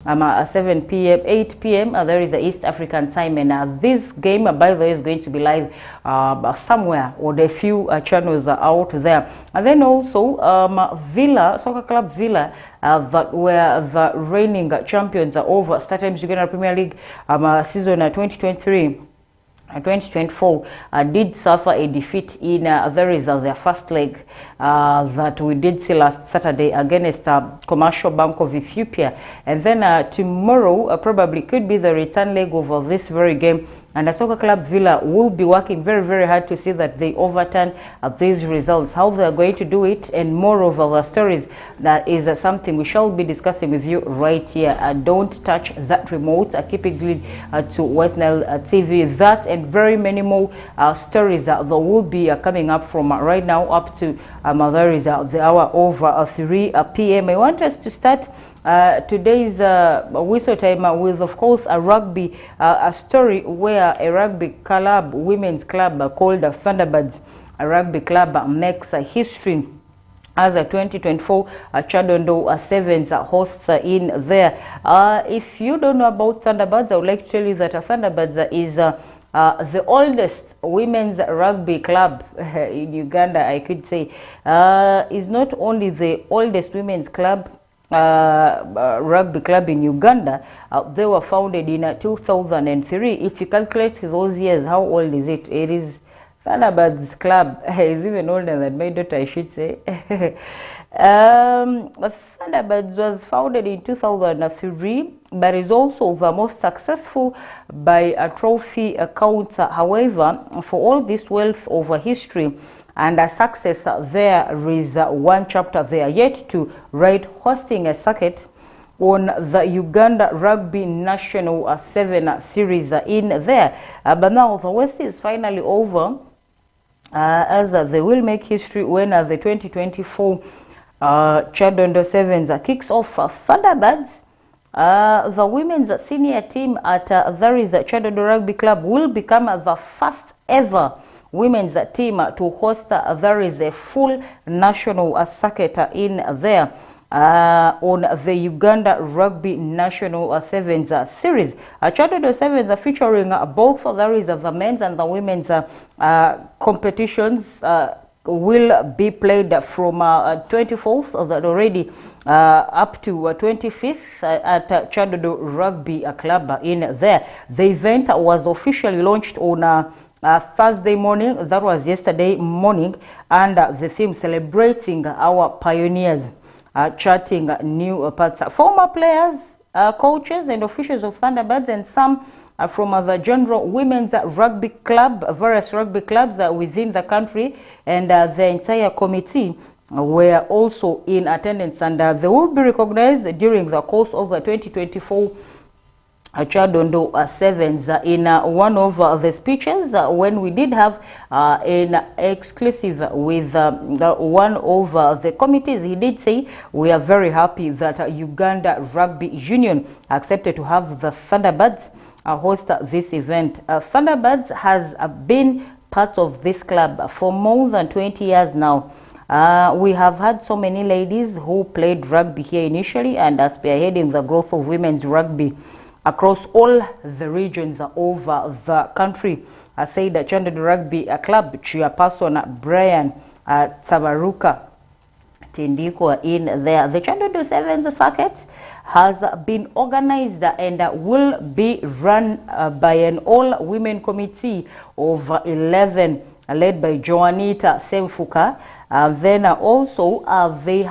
7 p.m., 8 p.m. There is the East African time, and this game, by the way, is going to be live somewhere on a few channels out there. And then also Villa, Soccer Club Villa, that were the reigning champions over StarTimes Uganda Premier League season 2023. 2024 did suffer a defeat in their first leg that we did see last Saturday against Commercial Bank of Ethiopia, and then tomorrow probably could be the return leg of this very game. And the Soccer Club Villa will be working very, very hard to see that they overturn these results. How they are going to do it, and more of the stories, that is something we shall be discussing with you right here. Don't touch that remote. Keep it glued to West Nile TV. That and very many more stories that will be coming up from right now up to there is the hour over 3 p.m. I want us to start today's whistle time with, of course, a rugby a story where a rugby club, women's club called Thunderbirds, a rugby club makes history as a 2024 Kyadondo Sevens hosts in there. If you don't know about Thunderbirds, I would like to tell you that Thunderbirds is the oldest women's rugby club in Uganda. I could say is not only the oldest women's club rugby club in Uganda. They were founded in 2003. If you calculate those years, how old is it? It is Thunderbirds club is even older than my daughter, I should say. Thunderbirds was founded in 2003, but is also the most successful by a trophy count. However, for all this wealth of history and a success, there is one chapter they are yet to write, hosting a circuit on the Uganda Rugby National 7 series in there. But now the West is finally over, as they will make history when the 2024 Kyadondo Sevens kicks off. Thunderbirds, the women's senior team at there is Kyadondo Rugby Club, will become the first ever women's team to host there is a full national circuit in there on the Uganda Rugby National Sevens series. Kyadondo Sevens are featuring both there is the men's and the women's competitions will be played from 24th that already up to 25th at Kyadondo Rugby Club in there. The event was officially launched on Thursday morning, that was yesterday morning, and the theme celebrating our pioneers, charting new paths. Former players, coaches and officials of Thunderbirds, and some from the general women's rugby club, various rugby clubs within the country, and the entire committee were also in attendance, and they will be recognized during the course of the 2024 Kyadondo Sevens. In one of the speeches, when we did have an exclusive with one of the committees, he did say, we are very happy that Uganda Rugby Union accepted to have the Thunderbirds host this event. Thunderbirds has been part of this club for more than 20 years now. We have had so many ladies who played rugby here initially and are spearheading the growth of women's rugby across all the regions of the country. I say that Kyadondo Rugby Club chairperson Brian Tabaruka Tindiko in there. The Kyadondo Sevens circuit has been organized and will be run by an all-women committee of 11 led by Joanita Semfuka. Then also they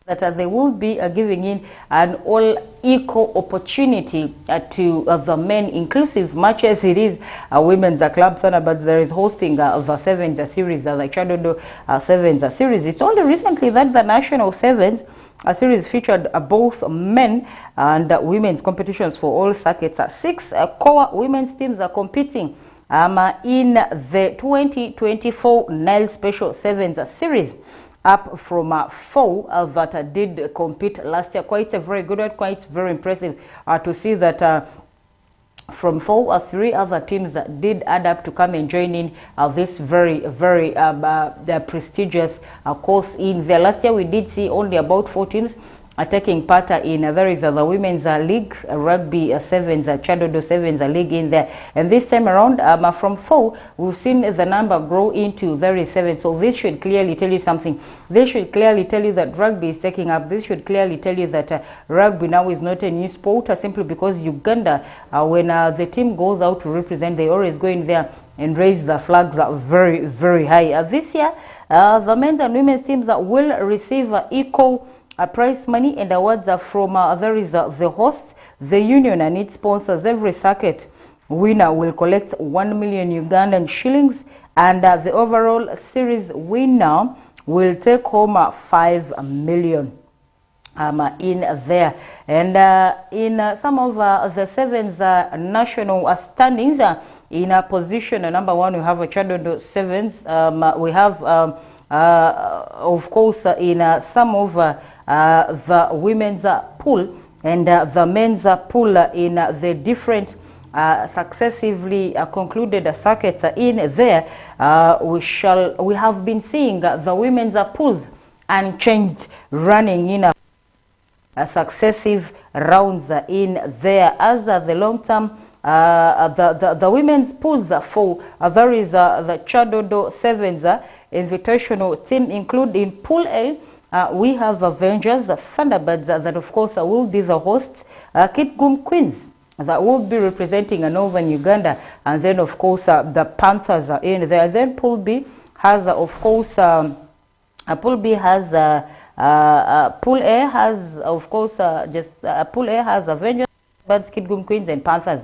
that they will be giving in an all-equal opportunity to the men, inclusive, much as it is a women's club. Thunderbirds there is hosting the Sevens series, the Kyadondo Sevens series. It's only recently that the National Sevens series featured both men and women's competitions for all circuits. 6 core women's teams are competing in the 2024 Nile Special Sevens series, up from 4 that did compete last year. Quite a very good one, quite very impressive to see that from 3 other teams that did add up to come and join in this very prestigious course in there. Last year we did see only about 4 teams taking part in there is the women's league, rugby sevens, Chadondo sevens league in there. And this time around, from 4, we've seen the number grow into there is 7. So this should clearly tell you something. This should clearly tell you that rugby is taking up. This should clearly tell you that rugby now is not a new sport, simply because Uganda, when the team goes out to represent, they always go in there and raise the flags very, very high. This year, the men's and women's teams will receive equal prize money and awards from there is the host, the union and its sponsors. Every circuit winner will collect 1 million Ugandan shillings, and the overall series winner will take home 5 million in there. And in some of the sevens national standings, in position number 1, we have a Chadondo sevens. We have of course in some of the women's pool and the men's pool in the different successively concluded circuits in there. We have been seeing the women's pools unchanged, running in successive rounds in there. As the long term the women's pools for there is the Chadondo sevens invitational team include in pool A. We have Avengers, Thunderbirds, that of course will be the hosts, Kitgum Queens, that will be representing Northern Uganda, and then of course the Panthers are in there. Then Pool B has of course Pool B has Pool A has of course Pool A has Avengers, Birds, Kitgum Queens, and Panthers,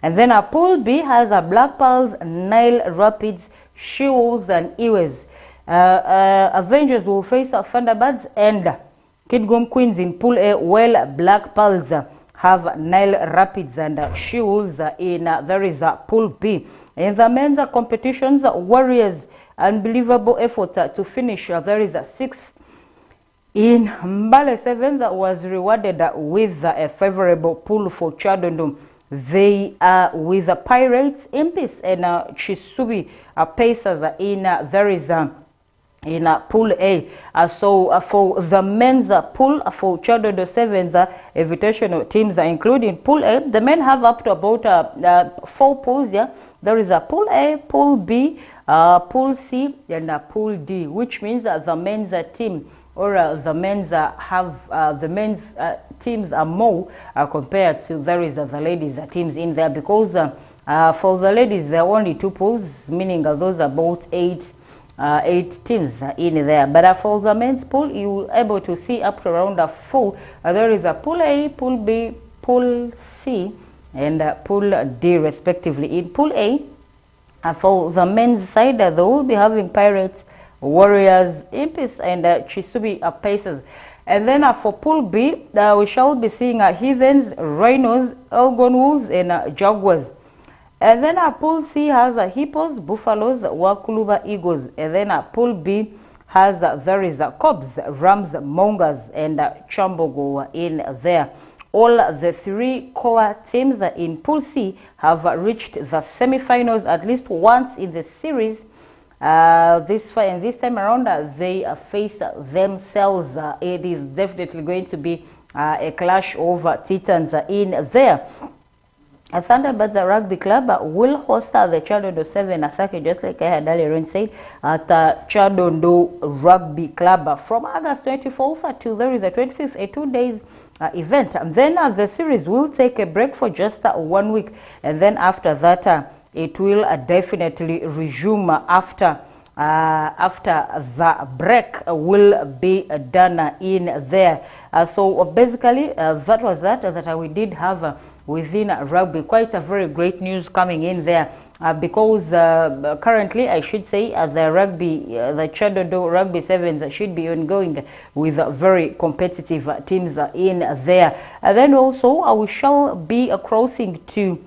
and then Pool B has Black Pearls, Nile Rapids, She-Wolves, and Ewes. Avengers will face Thunderbirds and Kitgum Queens in Pool A, while Black Pearls have Nile Rapids and She-Wolves in there is Pool B. In the men's competitions, Warriors unbelievable effort to finish there is 6th in Mbale Sevens was rewarded with a favorable pool for Chadondo. They are with the Pirates, Impis, and Chisubi Pacers in there is in Pool A. So for the men's pool for Chadondo sevens invitational teams, including Pool A, the men have up to about 4 pools. Yeah, there is a Pool A, Pool B, Pool C, and Pool D, which means the men's team or the men's the men's teams are more compared to there is the ladies teams in there, because for the ladies there are only 2 pools, meaning those are about 8 teams in there. But for the men's pool, you are able to see up to around 4. There is a Pool A, Pool B, Pool C, and Pool D respectively. In Pool A, for the men's side, they will be having Pirates, Warriors, Impis, and Chisubi Pacers. And then for Pool B, we shall be seeing Heathens, Rhinos, Elgon Wolves, and Jaguars. And then Pool C has Hippos, Buffaloes, Wakuluba Eagles. And then Pool B has there is Cobs, Rams, Mongers, and Chambogo in there. All the 3 core teams in Pool C have reached the semi-finals at least once in the series. This time around, they face themselves. It is definitely going to be a clash over titans in there. Thunderbirds Rugby Club will host the Chadondo 7 circuit, just like I had earlier said, at Chadondo Rugby Club from August 24th to there is a 25th, a 2 days event. And then the series will take a break for just 1 week, and then after that it will definitely resume after the break will be done in there. So basically that was that we did have within rugby. Quite a very great news coming in there, because currently I should say the rugby, the Chadondo Rugby Sevens should be ongoing with very competitive teams in there. And then also we shall be crossing to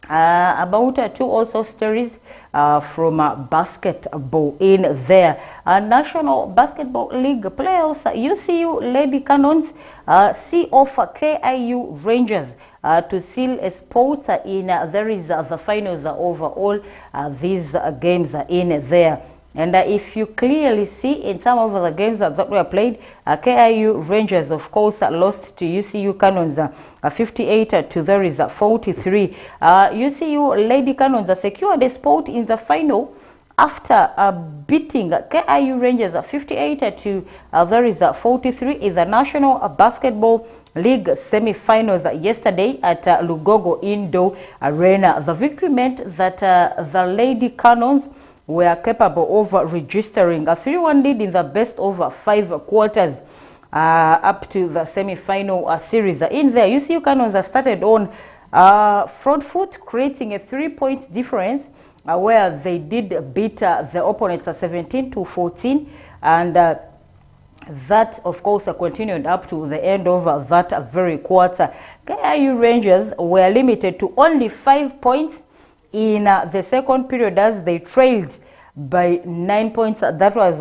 about 2 also stories from basketball in there. National Basketball League playoffs, UCU Lady Cannons see off KIU Rangers to seal a spot in there is the finals over all these games in there. And if you clearly see in some of the games that were played, KIU Rangers, of course, lost to UCU Cannons 58 to there is 43. UCU Lady Cannons secured a spot in the final after beating KIU Rangers 58 to there is 43 in the National Basketball League semi-finals yesterday at Lugogo Indoor Arena. The victory meant that the Lady Cannons were capable of registering a 3-1 lead in the best of 5 quarters up to the semi-final series. In there, UCU Cannons started on front foot, creating a 3-point difference where they did beat the opponents 17 to 14, and that of course continued up to the end of that very quarter. KIU Rangers were limited to only 5 points in the second period as they trailed by 9 points. That was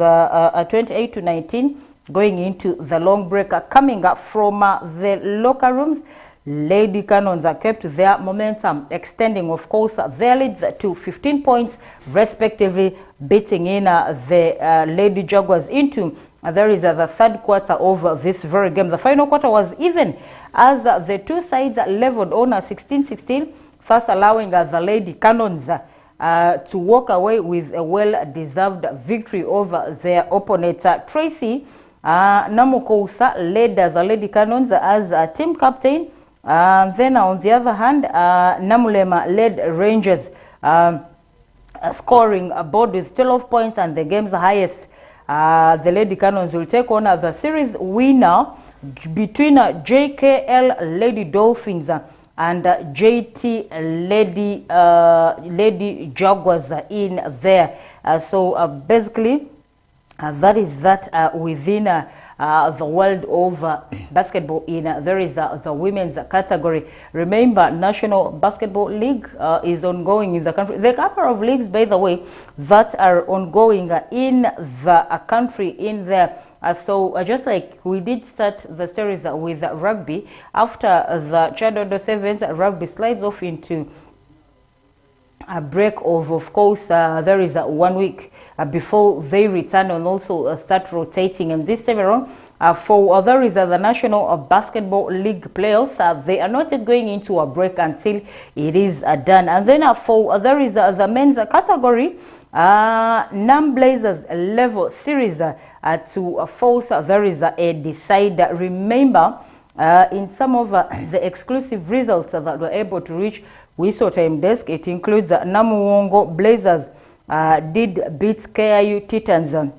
28 to 19 going into the long break. Coming up from the locker rooms, Lady Cannons kept their momentum, extending of course their leads to 15 points respectively, beating in the Lady Jaguars into there is the third quarter of this very game. The final quarter was even as the two sides leveled on 16-16, first allowing the Lady Cannons to walk away with a well-deserved victory over their opponent. Tracy Namukousa led the Lady Cannons as a team captain. Then on the other hand, Namulema led Rangers, scoring a board with 12 points and the game's highest. The Lady Cannons will take on the series winner between JKL Lady Dolphins and JT Lady Jaguars in there. So basically, that is that within the world of basketball. In there is the women's category. Remember, National Basketball League is ongoing in the country. There are a couple of leagues, by the way, that are ongoing in the country in there. So just like we did start the series with rugby, after the Chad under 7s, rugby slides off into a break of course, there is 1 week before they return and also start rotating. And this time around, for there is the National Basketball League playoffs, they are not yet going into a break until it is done. And then for there is the men's category, NAM Blazers level series to force there is a decider. Remember, in some of the exclusive results that were able to reach Wiso Time Desk, it includes Namuwongo Blazers did beat KIU Titans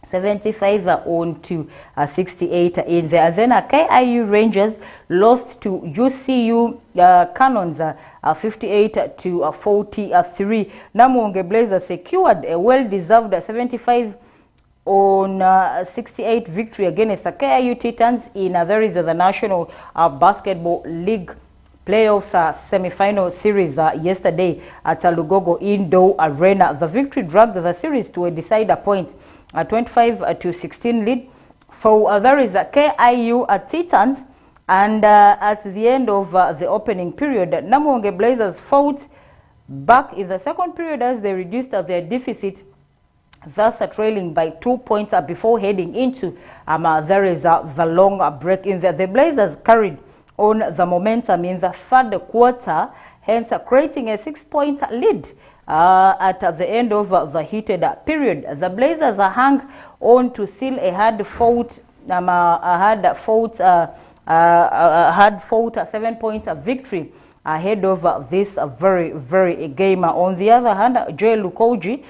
75 on to 68 in there. Then KIU Rangers lost to UCU Cannons 58 to 43. Namuwongo Blazers secured a well-deserved 75 on 68 victory against the KIU Titans in there is the National Basketball League playoffs semi-final series yesterday at Lugogo Indoor Arena. The victory dragged the series to a decider point, 25 to 16 lead for there is KIU Titans. And at the end of the opening period, Namuwongo Blazers fought back in the second period as they reduced their deficit, thus trailing by 2 points before heading into there is the long break in there. The Blazers carried on the momentum in the third quarter, hence creating a 6-point lead at the end of the heated period. The Blazers hung on to seal a hard-fought 7-point victory ahead of this very game. On the other hand, Joel Lukoji,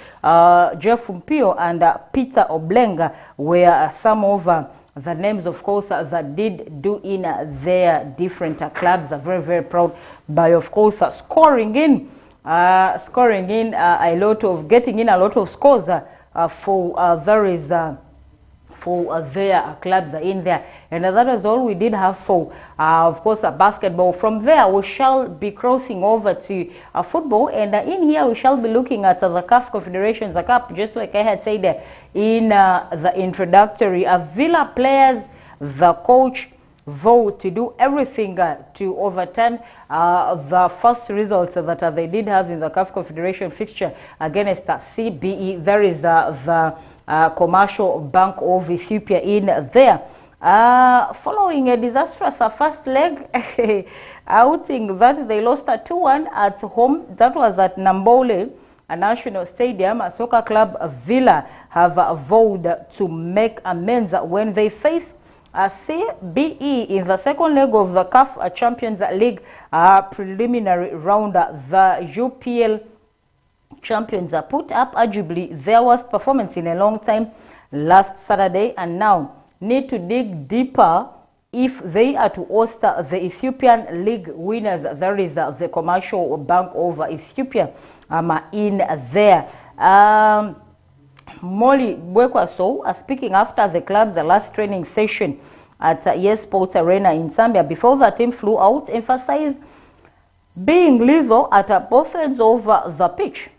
Jeff Mpio, and Peter Oblenga were some of the names, of course, that did do in their different clubs. Very proud by, of course, scoring in a lot of, getting in a lot of scores for there is for their clubs in there. And that is all we did have for, of course, basketball. From there, we shall be crossing over to football. And in here, we shall be looking at the CAF Confederations Cup, just like I had said in the introductory. Villa players, the coach, vow to do everything to overturn the first results that they did have in the CAF Confederation fixture against CBE. There is the Commercial Bank of Ethiopia in there. Following a disastrous first leg outing that they lost 2-1 at home, that was at Nambole National Stadium. Soccer club Villa have vowed to make amends when they face CBE in the second leg of the CAF Champions League preliminary round. The UPL champions put up arguably their worst performance in a long time last Saturday, and now need to dig deeper if they are to host the Ethiopian League winners. There is the Commercial Bank of Ethiopia in there. Molly Bwekwaso speaking after the club's last training session at Yes Sports Arena in Zambia before the team flew out, emphasized being lethal at both ends of the pitch.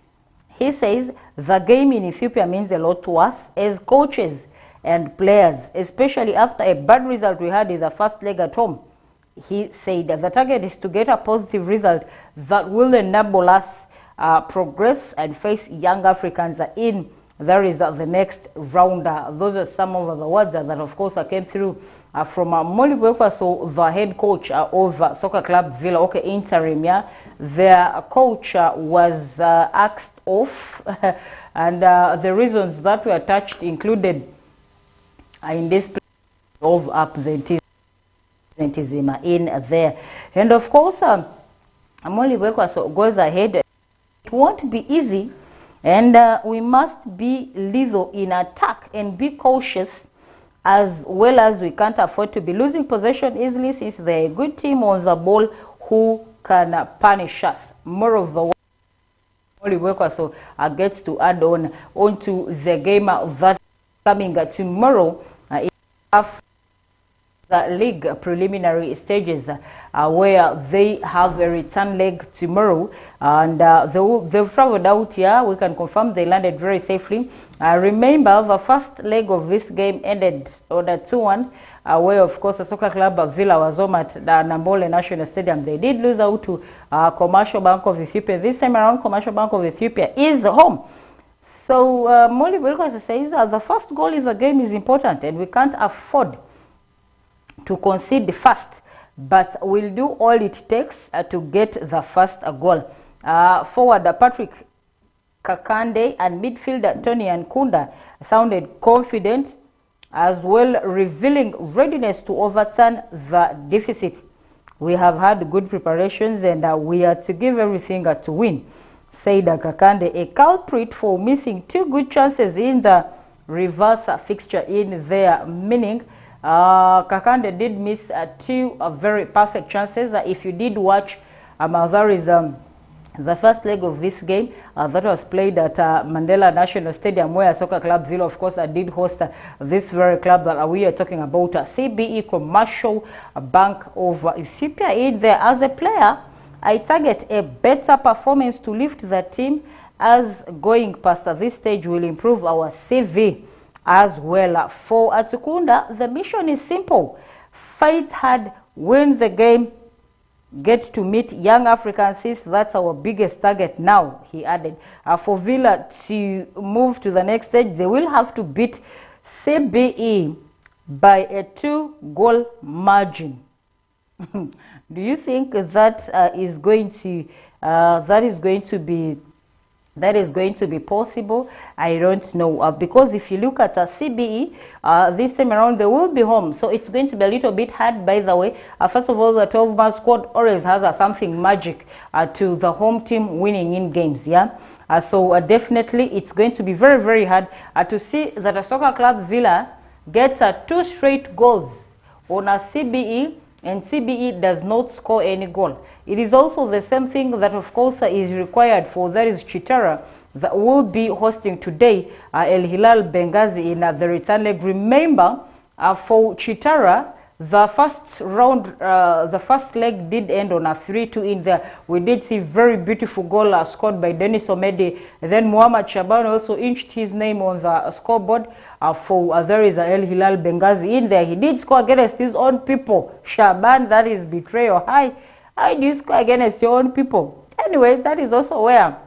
He says the game in Ethiopia means a lot to us as coaches and players, especially after a bad result we had in the first leg at home. He said the target is to get a positive result that will enable us progress and face young Africans in there is the next round. Those are some of the words that of course came through from Molly Bwekwaso, the head coach of Soccer Club Villa. Okay, interim, yeah. Their coach was asked off and the reasons that were touched included in this of absenteeism in there. And of course, Molly Bwekwaso goes ahead. It won't be easy, and we must be lethal in attack and be cautious, as well as we can't afford to be losing possession easily since they're a good team on the ball who can punish us. More of the Molly Bwekwaso gets to add on onto the game that's coming tomorrow in the league preliminary stages, where they have a return leg tomorrow, and they've traveled out here. We can confirm they landed very safely. Remember, the first leg of this game ended on a 2-1, where of course the Soccer Club Villa was home at the Nambole National Stadium. They did lose out to Commercial Bank of Ethiopia. This time around, Commercial Bank of Ethiopia is home. So Molly Bwekwaso says the first goal in the game is important, and we can't afford to concede first, but we'll do all it takes to get the first goal. Forward Patrick Kakande and midfielder Tony Nkunda sounded confident as well, revealing readiness to overturn the deficit. We have had good preparations and we are to give everything to win, said Kakande, a culprit for missing 2 good chances in the reverse fixture in their meaning. Kakande did miss 2 very perfect chances. If you did watch, there is the first leg of this game that was played at Mandela National Stadium, where Soccer Club Villa, of course, did host this very club that we are talking about, CBE, Commercial Bank of Ethiopia. In there, as a player, I target a better performance to lift the team, as going past this stage will improve our CV as well. For Atukunda, the mission is simple: fight hard, win the game, get to meet young Africans, since that's our biggest target now, he added. For Villa to move to the next stage, they will have to beat CBE by a 2-goal margin. Do you think that is going to be possible? I don't know, because if you look at CBE this time around, they will be home, so it's going to be a little bit hard. By the way, first of all, the 12-man squad always has something magic to the home team winning in games, yeah. So definitely it's going to be very, very hard to see that a Soccer Club Villa gets 2 straight goals on a CBE, and CBE does not score any goal. It is also the same thing that of course is required for, that is, Chitara, that will be hosting today El Hilal Benghazi in the return leg. Remember, for Chitara, the first round, the first leg did end on a 3-2 in there. We did see very beautiful goal scored by Dennis Omedi. Then Muhammad Shaban also inched his name on the scoreboard for there is El Hilal Benghazi in there. He did score against his own people. Shaban, that is betrayal. I did score against your own people. Anyway, that is also where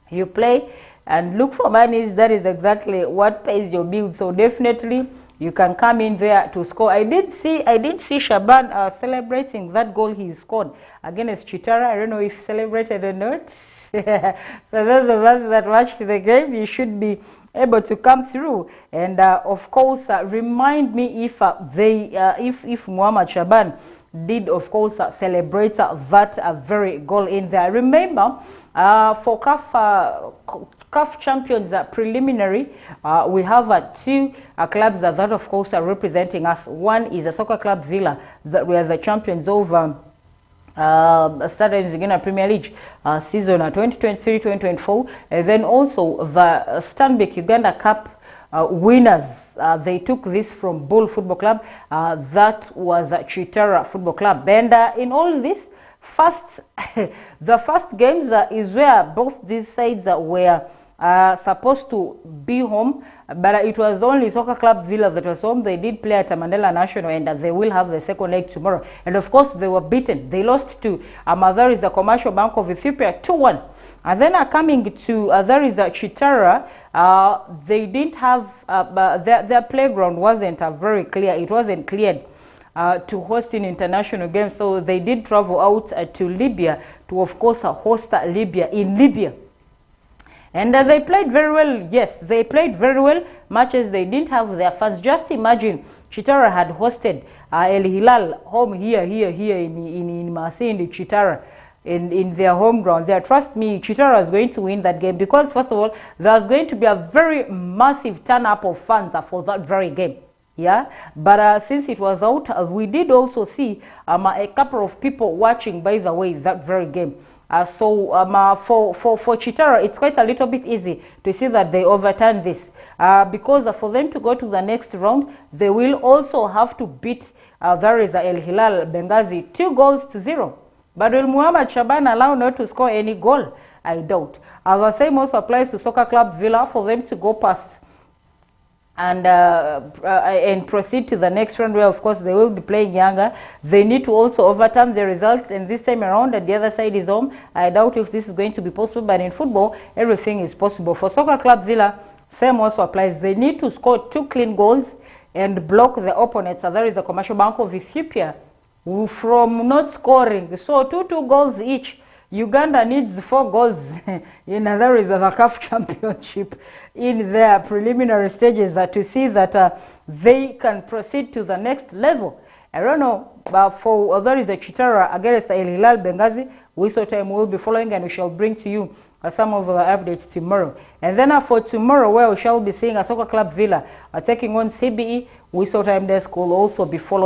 you play and look for monies. That is exactly what pays your bills. So definitely you can come in there to score. I did see Shaban celebrating that goal he scored against Chitara. I don't know if he celebrated or not. For those of us that watched the game, you should be able to come through and of course remind me if if Muhammad Shaban did of course celebrate that very goal in there. Remember, for CAF Champions preliminary, we have two clubs that of course are representing us. One is a soccer club Villa, that we are the champions of started in the Premier League season 2023-2024, and then also the Stanbic Uganda Cup winners. They took this from Bull Football Club, that was Chitara Football Club. And in all this, the first games is where both these sides were supposed to be home, but it was only Soccer Club Villa that was home. They did play at Mandela National, and they will have the second leg tomorrow. And of course, they were beaten. They lost to there is a Commercial Bank of Ethiopia 2-1. And then coming to there is a Chitara. They didn't have their playground wasn't very clear. It wasn't cleared to host an international game, so they did travel out to Libya to of course host Libya in Libya. And they played very well. Yes, they played very well. Matches they didn't have their fans. Just imagine, Chitara had hosted El Hilal home here in Masindi, Chitara, in their home ground there. Trust me, Chitara is going to win that game, because first of all, there's going to be a very massive turn up of fans for that very game. Yeah, but since it was out, we did also see a couple of people watching, by the way, that very game. So for Chitara, it's quite a little bit easy to see that they overturn this, because for them to go to the next round, they will also have to beat there is El Hilal Benghazi 2-0. But will Muhammad Shaban allow not to score any goal? I doubt. The same also applies to Soccer Club Villa. For them to go past and proceed to the next round, where of course they will be playing Yanga, they need to also overturn the results, and this time around that the other side is home. I doubt if this is going to be possible, but in football everything is possible. For Soccer Club Villa, same also applies. They need to score 2 clean goals and block the opponents. So there is the Commercial Bank of Ethiopia from not scoring, so 2 goals each. Uganda needs 4 goals in there is the CAF Championship in their preliminary stages to see that they can proceed to the next level. I don't know, but for there is a Chitara against El Hilal Benghazi, we sort of will be following, and we shall bring to you some of the updates tomorrow. And then for tomorrow, where we shall be seeing a Soccer Club Villa taking on CBE, we sort of will also be following.